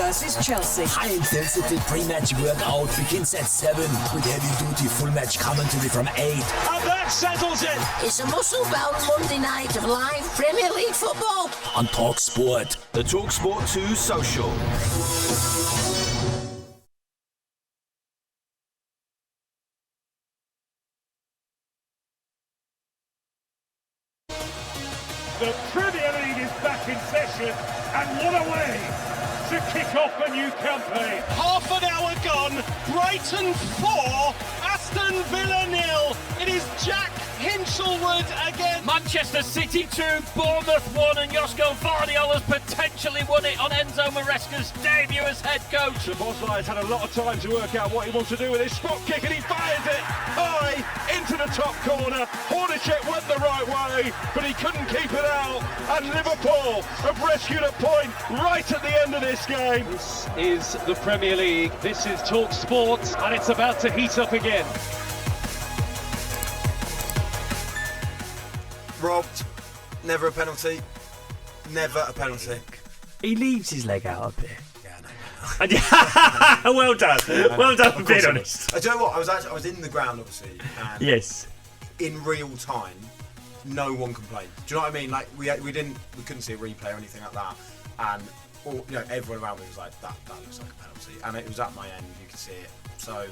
versus Chelsea. High-intensity pre-match workout begins at 7 with heavy-duty full-match commentary from 8. And that settles it. It's a muscle-bound Monday night of live Premier League football on talkSPORT. The talkSPORT 2 Social. The Premier League is back in session, and what a way to kick off a new campaign. Half an hour gone, Brighton 4, Aston Villa 0. It is Jack Hinchelwood again. Manchester City 2, Bournemouth 1, and Josko Vardiol has potentially won it on Enzo Maresca's debut as head coach. The BOSSED has had a lot of time to work out what he wants to do with his spot kick, and he fires it high into the top corner. Hornacek went the right way, but he couldn't keep it out, and Liverpool have rescued a point right at the end of this game. This is the Premier League, this is talkSPORT, and it's about to heat up again. Robbed, never a penalty, never a penalty. He leaves his leg out a bit. Yeah, I know. Well done. Well done for being honest. Do you know what? I was in the ground, obviously. And yes. In real time, no one complained. Do you know what I mean? Like we couldn't see a replay or anything like that, and everyone around me was like, that looks like a penalty, and it was at my end. You could see it. So.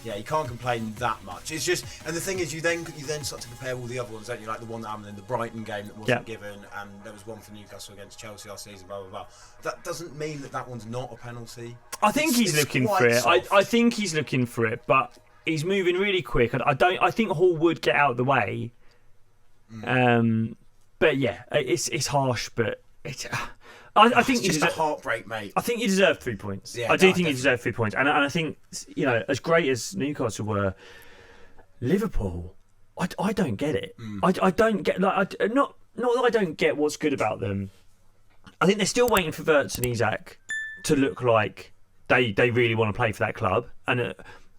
Yeah, you can't complain that much. It's just, and the thing is, you then start to compare all the other ones, don't you? Like the one that happened in the Brighton game that wasn't given, and there was one for Newcastle against Chelsea last season. Blah blah blah. That doesn't mean that one's not a penalty. I think he's looking for it. I think he's looking for it, but he's moving really quick. I think Hall would get out of the way. But yeah, it's harsh, but it's. I think it's just a heartbreak, mate. I think you deserve 3 points. Yeah, I do think you deserve 3 points, and I think as great as Newcastle were, Liverpool, I don't get it. I don't get not that I don't get what's good about them. I think they're still waiting for Wirtz and Isak to look like they really want to play for that club, and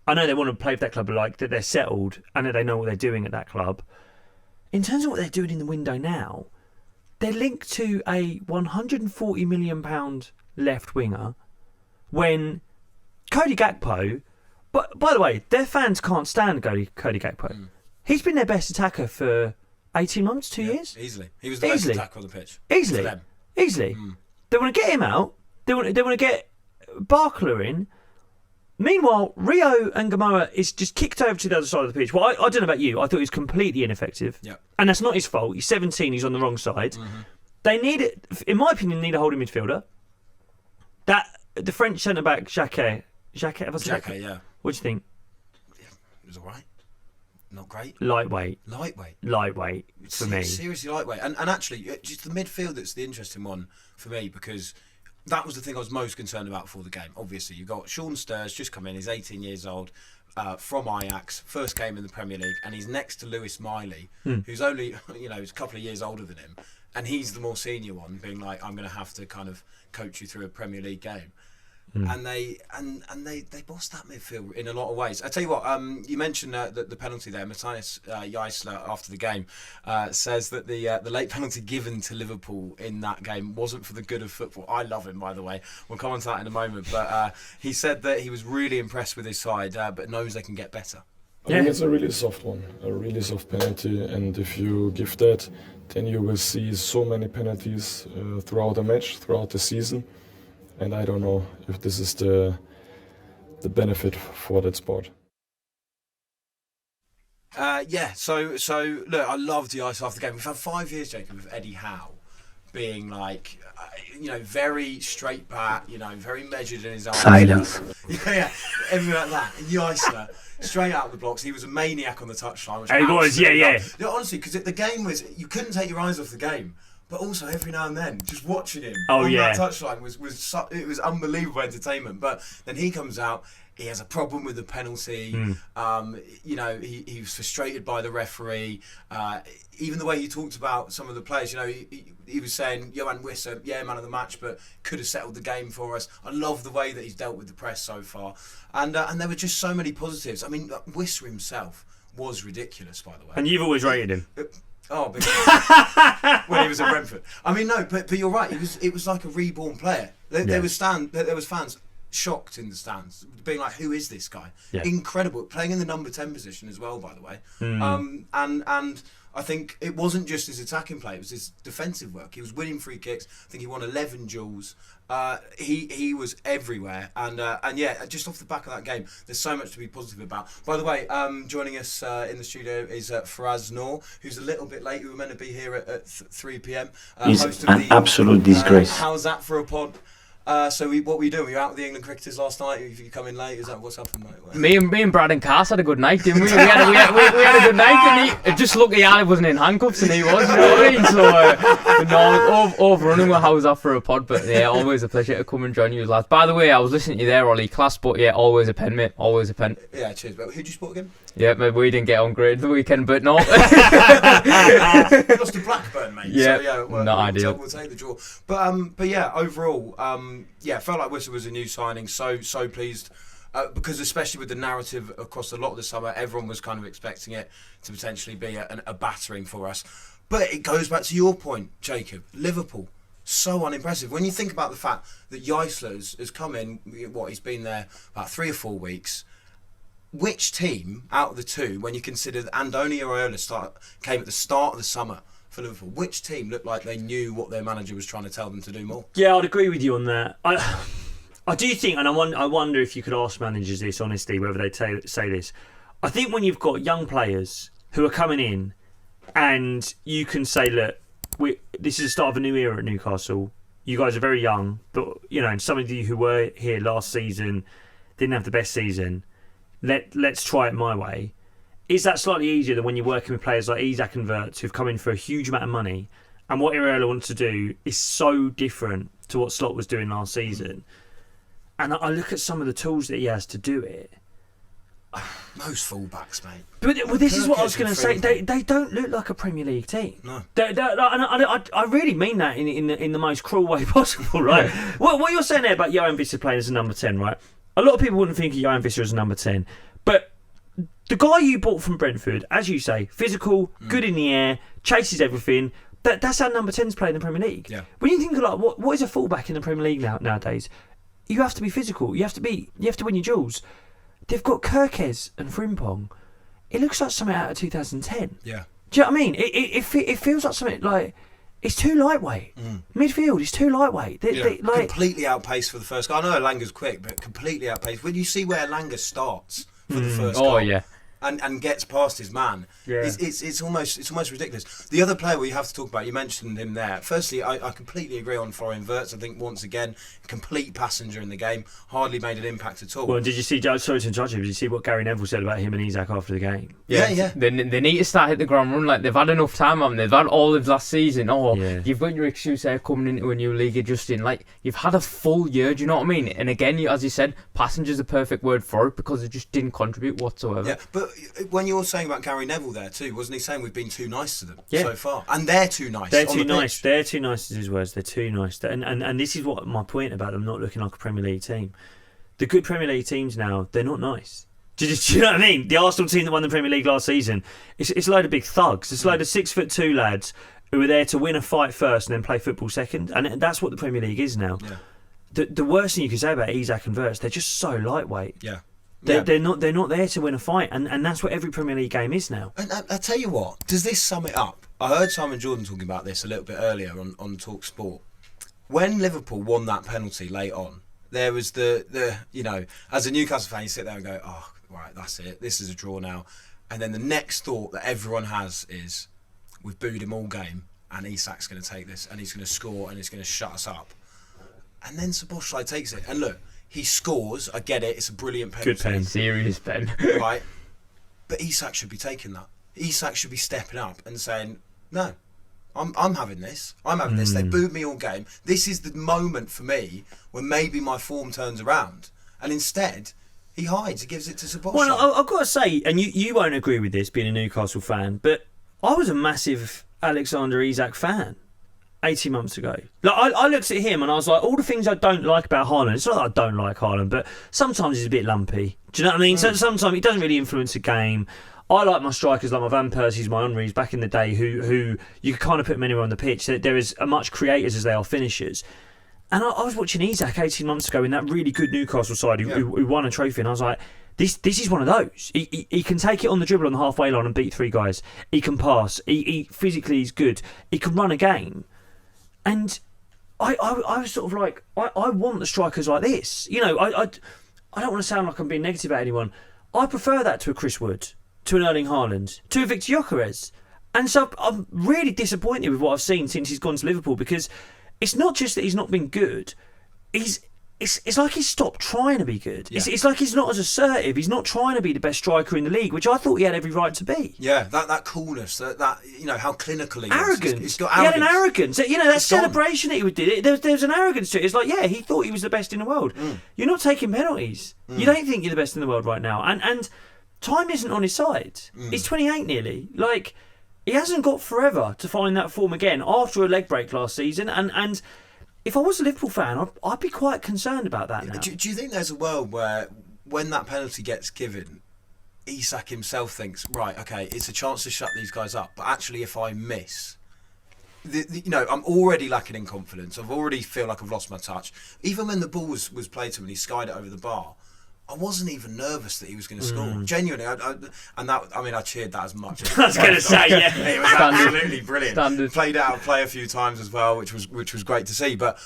I know they want to play for that club, but like that they're settled and that they know what they're doing at that club. In terms of what they're doing in the window now. They're linked to a £140 million left winger when Cody Gakpo, but by the way, their fans can't stand Cody Gakpo. He's been their best attacker for 18 months, 2 years? Easily. He was the best attacker on the pitch. Easily. They want to get him out. They want to get Barkler in. Meanwhile, Rio and Gamora is just kicked over to the other side of the pitch. Well, I don't know about you. I thought he was completely ineffective. Yep. And that's not his fault. He's 17. He's on the wrong side. They need it, in my opinion, need a holding midfielder. The French centre-back, Jacquet, yeah. What do you think? Yeah, it was all right. Not great. Lightweight for me. Seriously lightweight. And actually, just the midfield that's the interesting one for me, because that was the thing I was most concerned about before the game. Obviously, you've got Steur's just come in. He's 18 years old, from Ajax, first game in the Premier League, and he's next to Miley, who's only he's a couple of years older than him, and he's the more senior one, being like, I'm going to have to kind of coach you through a Premier League game. And they bossed that midfield in a lot of ways. I tell you what, you mentioned the penalty there. Matthias Jaisler after the game says that the late penalty given to Liverpool in that game wasn't for the good of football. I love him, by the way. We'll come on to that in a moment. But he said that he was really impressed with his side, but knows they can get better. I think it's a really soft one, a really soft penalty, and if you give that, then you will see so many penalties throughout the match, throughout the season. And I don't know if this is the benefit for that sport. So look, I loved the ice after the game. We've had 5 years, Jacob, of Eddie Howe being like, very straight back, very measured in his eyes. Silence. Yeah, everything like that. And Jaisler, straight out of the blocks, he was a maniac on the touchline. He was, yeah. Honestly, because the game was, you couldn't take your eyes off the game. But also every now and then, just watching him on that touchline it was unbelievable entertainment. But then he comes out, he has a problem with the penalty. He was frustrated by the referee. Even the way he talked about some of the players, he was saying Johan Wissa, man of the match, but could have settled the game for us. I love the way that he's dealt with the press so far, and there were just so many positives. I mean, Wissa himself was ridiculous, by the way. And you've always rated him. Oh, when he was at Brentford. I mean, no, but you're right. It was like a reborn player. There was fans shocked in the stands, being like, "Who is this guy?" Yeah. Incredible, playing in the number 10 position as well, by the way. And I think it wasn't just his attacking play; it was his defensive work. He was winning free kicks. I think he won 11 duels. He was everywhere, and yeah, just off the back of that game, there's so much to be positive about. By the way, joining us in the studio is Faraz Noor, who's a little bit late. We were meant to be here at 3 p.m. He's an absolute disgrace. How's that for a pod? So what were you doing? Were you out with the England cricketers last night? If you come in late, is that what's happened, mate? Me and Brad and Cass had a good night, didn't we? We had a good night, and just lucky Ali wasn't in handcuffs, and he was, you know what I mean? So, no, overrunning with how's that for a pod, but yeah, always a pleasure to come and join you, lads. By the way, I was listening to you there, Olly, class, but yeah, always a pen, mate, always a pen. Yeah, cheers. But who'd you support again? Yeah, maybe we didn't get on great the weekend, but no. Lost to Blackburn, mate. Yeah, so, yeah, not ideal. We'll take the draw. But yeah, overall, yeah, felt like Whistle was a new signing. So pleased. Because especially with the narrative across a lot of the summer, everyone was kind of expecting it to potentially be a battering for us. But it goes back to your point, Jacob. Liverpool, so unimpressive. When you think about the fact that Geisler has come in, he's been there about 3 or 4 weeks. Which team out of the two, when you consider that Andoni Iraola came at the start of the summer for Liverpool, which team looked like they knew what their manager was trying to tell them to do more? Yeah, I'd agree with you on that. I do think, and I wonder if you could ask managers this honestly, whether they say this. I think when you've got young players who are coming in, and you can say, look, this is the start of a new era at Newcastle. You guys are very young, but you know, and some of you who were here last season didn't have the best season. Let's try it my way. Is that slightly easier than when you're working with players like Isak and Wirtz who've come in for a huge amount of money, and what Iraola wants to do is so different to what Slot was doing last season? And I look at some of the tools that he has to do it. Most fullbacks, mate. But this is what I was going to say. They don't look like a Premier League team. No. I really mean that in the most cruel way possible, right? What you're saying there about Johan Visser playing as a number 10, right? A lot of people wouldn't think of Johan Visser as a number 10. But the guy you bought from Brentford, as you say, physical, good in the air, chases everything. That's how number 10s play in the Premier League. Yeah. When you think of like what is a fullback in the Premier League nowadays, you have to be physical. You have to win your duels. They've got Kirkes and Frimpong. It looks like something out of 2010. Yeah. Do you know what I mean? It feels like something like it's too lightweight. Midfield is too lightweight. They completely outpaced for the first goal. I know Elanga's quick, but completely outpaced. When you see where Elanga starts for the first goal, yeah, and gets past his man, it's almost ridiculous. The other player we have to talk about, you mentioned him there. Firstly, I completely agree on Florian Wirtz. I think once again, complete passenger in the game, hardly made an impact at all. Well, did you see? Sorry to interrupt you. Did you see what Gary Neville said about him and Isak after the game? Yeah. They need to start hit the ground run. Like they've had enough time on them. They've had all of last season. You've got your excuse there coming into a new league adjusting. Like you've had a full year. Do you know what I mean? And again, as you said, passenger's a perfect word for it because it just didn't contribute whatsoever. Yeah, but when you're saying about Gary Neville there too, wasn't he saying we've been too nice to them so far? And they're too nice. They're too nice. They're too nice is his words. They're too nice. And this is what my point about them not looking like a Premier League team. The good Premier League teams now, they're not nice. Do you know what I mean? The Arsenal team that won the Premier League last season, it's a load of big thugs. It's a load of 6'2" lads who are there to win a fight first and then play football second. And that's what the Premier League is now. Yeah. The worst thing you can say about Isak and Wirtz, they're just so lightweight. Yeah. They're not there to win a fight, and that's what every Premier League game is now. And I tell you what, does this sum it up? I heard Simon Jordan talking about this a little bit earlier on talkSPORT. When Liverpool won that penalty late on, there was the as a Newcastle fan, you sit there and go, oh, right, that's it. This is a draw now. And then the next thought that everyone has is, we've booed him all game, and Isak's going to take this, and he's going to score, and he's going to shut us up. And then Szoboszlai takes it, and look. He scores, I get it, it's a brilliant penalty. Good pen. Serious pen. Right? But Isak should be taking that. Isak should be stepping up and saying, no, I'm having this. I'm having this. They booed me all game. This is the moment for me when maybe my form turns around. And instead, he hides. He gives it to Szoboszlai. Well, I've got to say, and you won't agree with this being a Newcastle fan, but I was a massive Alexander Isak fan 18 months ago. Like I looked at him and I was like, all the things I don't like about Haaland, it's not that I don't like Haaland, but sometimes he's a bit lumpy. Do you know what I mean? So sometimes he doesn't really influence the game. I like my strikers like my Van Persies, my Henrys back in the day, who you could kind of put them anywhere on the pitch. They're as much creators as they are finishers. And I was watching Isak 18 months ago in that really good Newcastle side who won a trophy, and I was like, this is one of those. He can take it on the dribble on the halfway line and beat 3 guys. He can pass. He physically he's good. He can run a game. And I was sort of like, I want the strikers like this. You know, I don't want to sound like I'm being negative about anyone. I prefer that to a Chris Wood, to an Erling Haaland, to a Victor Gyökeres. And so I'm really disappointed with what I've seen since he's gone to Liverpool, because it's not just that he's not been good. It's like he's stopped trying to be good. Yeah. It's like he's not as assertive. He's not trying to be the best striker in the league, which I thought he had every right to be. Yeah, that coolness, that you know, how clinical he arrogance. He's got arrogance. He had an arrogance. You know, that celebration that he did, there was an arrogance to it. It's like, yeah, he thought he was the best in the world. You're not taking penalties. You don't think you're the best in the world right now. And time isn't on his side. He's 28 nearly. Like, he hasn't got forever to find that form again after a leg break last season. And if I was a Liverpool fan, I'd be quite concerned about that now. Do you think there's a world where, when that penalty gets given, Isak himself thinks, right, okay, it's a chance to shut these guys up, but actually if I miss, you know, I'm already lacking in confidence. I've already feel like I've lost my touch. Even when the ball was played to him and he skied it over the bar, I wasn't even nervous that he was going to score. Genuinely, I cheered that as much. I was going to say, yeah, it was absolutely brilliant. Standard. Played out of play a few times as well, which was great to see. But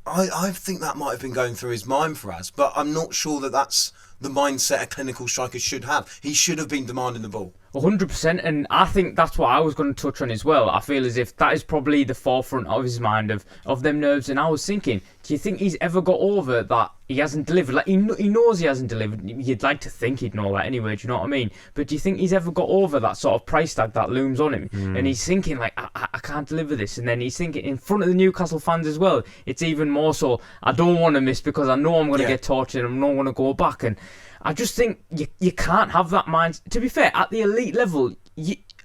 I think that might have been going through his mind for us. But I'm not sure that that's the mindset a clinical striker should have. He should have been demanding the ball. 100%, and I think that's what I was going to touch on as well. I feel as if that is probably the forefront of his mind of them nerves. And I was thinking, do you think he's ever got over that he hasn't delivered? Like, he knows he hasn't delivered. You'd like to think he'd know that anyway, do you know what I mean? But do you think he's ever got over that sort of price tag that looms on him? And he's thinking, like, I can't deliver this. And then he's thinking in front of the Newcastle fans as well, it's even more so, I don't want to miss because I know I'm going to get tortured and I'm not going to go back. And I just think you can't have that mind. To be fair, at the elite level,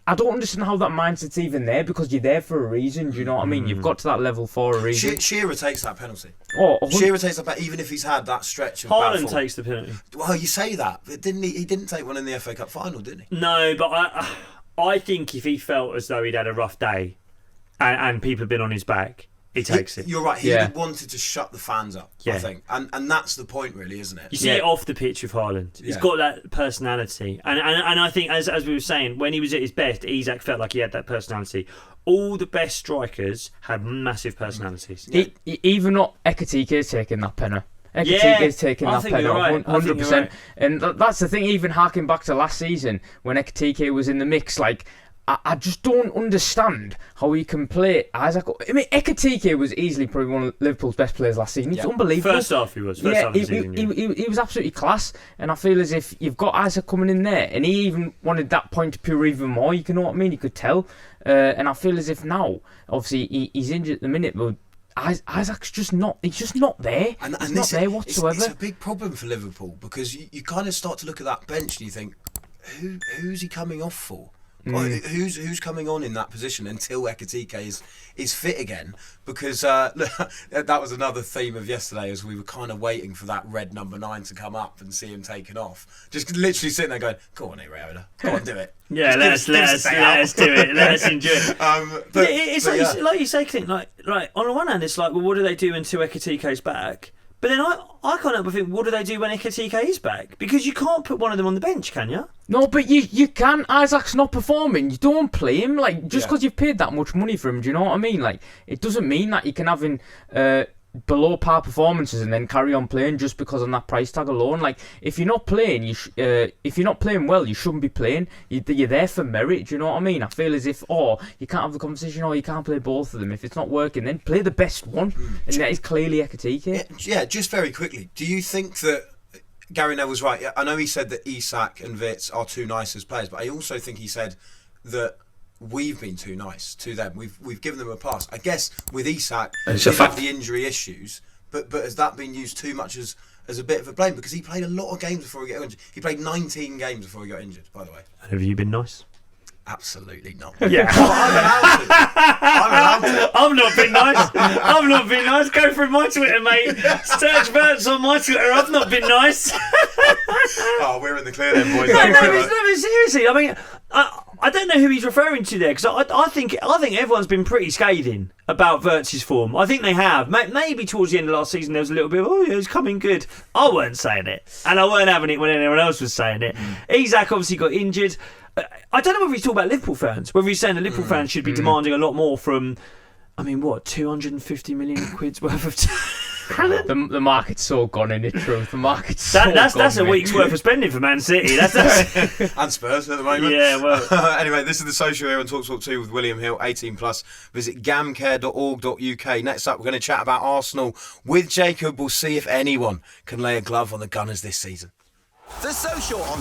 I don't understand how that mindset's even there, because you're there for a reason. Do you know what I mean? You've got to that level for a reason. Shearer takes that penalty. Oh, Shearer takes that penalty, even if he's had that stretch of Haaland takes the penalty. Well, you say that, but didn't he? He didn't take one in the FA Cup final, did he? No, but I think if he felt as though he'd had a rough day and people had been on his back, he takes it. You're right. He wanted to shut the fans up, I think. And that's the point, really, isn't it? You see it off the pitch with Haaland. He's got that personality. And I think, as we were saying, when he was at his best, Isak felt like he had that personality. All the best strikers have massive personalities. Even not Ekitike taking that penalty. Ekitike's taking that penalty, right. 100%. Right. And that's the thing, even harking back to last season, when Ekitike was in the mix, like, I just don't understand how he can play Isak. I mean, Ekitike was easily probably one of Liverpool's best players last season. He was unbelievable. First half he was. First half of the season, he was absolutely class. And I feel as if you've got Isak coming in there, and he even wanted that point to pure even more. You know what I mean? You could tell. And I feel as if now, obviously, he's injured at the minute, but Isak's just not. He's just not there. He's not there whatsoever. It's a big problem for Liverpool, because you kind of start to look at that bench and you think, who's he coming off for? Who's coming on in that position until Ekitike is fit again? Because that was another theme of yesterday, as we were kind of waiting for that red number 9 to come up and see him taken off. Just literally sitting there going, "Go on, Areola, go on, do it." Yeah, let us do it. Let us enjoy it. It's like you say, Clink. Like on the one hand, it's like, well, what do they do until Ekitike's back? But then I can't help but think, what do they do when Ekitike is back? Because you can't put one of them on the bench, can you? No, but you can. Isak's not performing. You don't play him. Like, just because you've paid that much money for him, do you know what I mean? Like, it doesn't mean that you can have in below par performances and then carry on playing just because on that price tag alone. Like, if you're not playing, if you're not playing well, you shouldn't be playing. You're there for merit. Do you know what I mean? I feel as if, you can't have the conversation, you can't play both of them. If it's not working, then play the best one, and that is clearly Ekitike. Yeah, just very quickly, do you think that Gary Neville's right? I know he said that Isak and Wits are too nice as players, but I also think he said that we've been too nice to them. We've given them a pass. I guess with Isak, he had the injury issues, but has that been used too much as a bit of a blame? Because he played a lot of games before he got injured. He played 19 games before he got injured, by the way. And have you been nice? Absolutely not. Yeah. I'm allowed to. I'm not being nice. I'm not being nice. Go through my Twitter, mate. Search Verts on my Twitter. I've not been nice. Oh, we're in the clear then, boys. No, seriously. I mean, I don't know who he's referring to there, because I think everyone's been pretty scathing about Verts' form. I think they have. Maybe towards the end of last season there was a little bit of, oh yeah, he's coming good. I weren't saying it, and I weren't having it when anyone else was saying it. Isak obviously got injured. I don't know whether he's talking about Liverpool fans, whether he's saying that Liverpool fans should be demanding a lot more from, I mean, what, 250 million quid's worth of talent? The market's so gone in it, truth. The market's so gone. That's a week's worth of spending for Man City. That's and Spurs at the moment. Yeah, well. Anyway, this is the social here on talkSPORT 2 with William Hill, 18+. Visit gamcare.org.uk. Next up, we're going to chat about Arsenal with Jacob. We'll see if anyone can lay a glove on the Gunners this season. The Social on